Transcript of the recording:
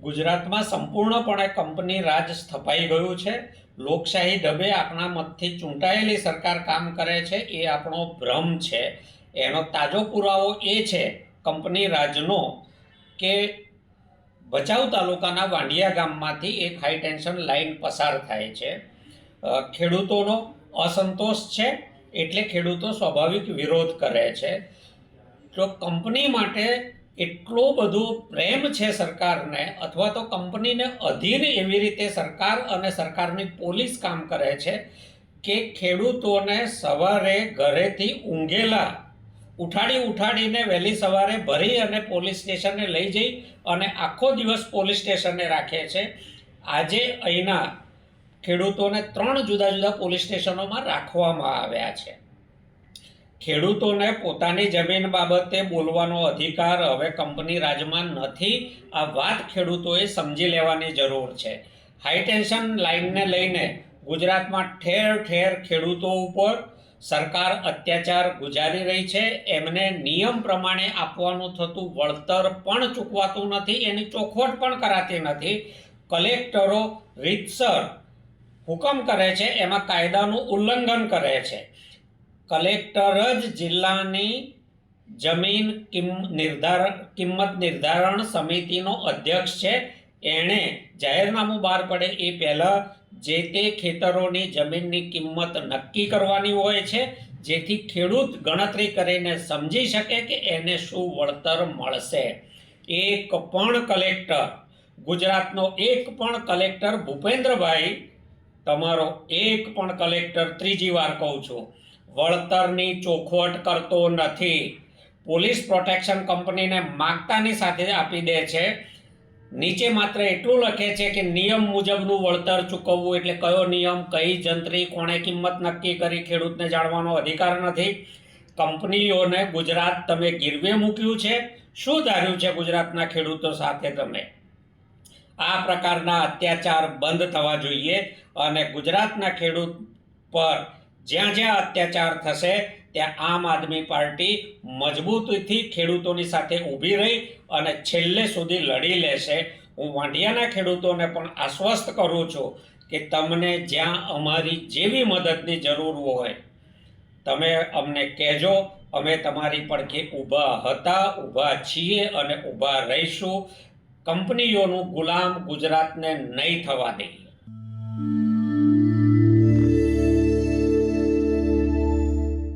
ગુજરાતમાં સંપૂર્ણપણે કંપની રાજ સ્થપાઈ ગયું છે. લોકશાહી ઢબે આપણા મતથી ચૂંટાયેલી સરકાર કામ કરે છે એ આપણો ભ્રમ છે. એનો તાજો પુરાવો એ છે કંપની રાજનો કે ભચાઉ તાલુકાના વાંઢિયા ગામમાંથી એક હાઈ ટેન્શન લાઇન પસાર થાય છે. ખેડૂતોનો અસંતોષ છે એટલે ખેડૂતો સ્વાભાવિક વિરોધ કરે છે. તો કંપની માટે એટલો બધો પ્રેમ છે સરકારને, અથવા તો કંપનીને અધીન એવી રીતે સરકાર અને સરકારની પોલીસ કામ કરે છે કે ખેડૂતોને સવારે ઘરેથી ઊંઘેલા ઉઠાડીને વહેલી સવારે ભરી અને પોલીસ સ્ટેશને લઈ જઈ અને આખો દિવસ પોલીસ સ્ટેશને રાખે છે. આજે અહીંના ખેડૂતોને 3 જુદા જુદા પોલીસ સ્ટેશનોમાં રાખવામાં આવ્યા છે. ખેડૂતોને પોતાની જમીન બાબતે બોલવાનો અધિકાર હવે કંપની રાજમાં નથી. આ વાત ખેડૂતોએ સમજી લેવાની જરૂર છે. હાઈ ટેન્શન લાઇનને લઈને ગુજરાતમાં ઠેર ઠેર ખેડૂતો ઉપર સરકાર અત્યાચાર ગુજારી રહી છે. એમને નિયમ પ્રમાણે આપવાનું થતું વળતર પણ ચૂકવાતું નથી, એની ચોખવટ પણ કરાતી નથી. કલેક્ટરો રીતસર હુકમ કરે છે, એમાં કાયદાનું ઉલ્લંઘન કરે છે. કલેક્ટર જ જિલ્લાની જમીન કિંમત નિર્ધારણ સમિતિનો અધ્યક્ષ છે. એણે જાહેરનામું બહાર પડે એ પહેલાં જે તે ખેતરોની જમીનની કિંમત નક્કી કરવાની હોય છે, જેથી ખેડૂત ગણતરી કરીને સમજી શકે કે એને શું વળતર મળશે. એક પણ કલેક્ટર, ગુજરાતનો એક પણ કલેક્ટર, ભૂપેન્દ્રભાઈ તમારો એક પણ કલેક્ટર, ત્રીજી વાર કહું છું, વળતરની ચોખવટ કરતો નથી. પોલીસ પ્રોટેક્શન કંપનીને માગતાની સાથે આપી દે છે. નીચે માત્ર એટલું લખે છે કે નિયમ મુજબનું વળતર ચૂકવવું. એટલે કયો નિયમ, કઈ જંત્રી, કોણે કિંમત નક્કી કરી, ખેડૂતને જાણવાનો અધિકાર નથી. કંપનીઓને ગુજરાત તમે ગીરવે મૂક્યું છે. શું ધાર્યું છે ગુજરાતના ખેડૂતો સાથે તમે? આ પ્રકારના અત્યાચાર બંધ થવા જોઈએ અને ગુજરાતના ખેડૂત પર જ્યાં જ્યાં અત્યાચાર થશે ત્યાં આમ આદમી પાર્ટી મજબૂતીથી ખેડૂતોની સાથે ઊભી રહી અને છેલ્લે સુધી લડી લેશે. હું વાંઢિયાના ખેડૂતોને પણ આશ્વસ્ત કરું છું કે તમને જ્યાં અમારી જેવી મદદની જરૂર હોય તમે અમને કહેજો. અમે તમારી પડખે ઊભા હતા, ઊભા છીએ અને ઊભા રહીશું. કંપનીઓનું ગુલામ ગુજરાતને નહીં થવા દઈએ.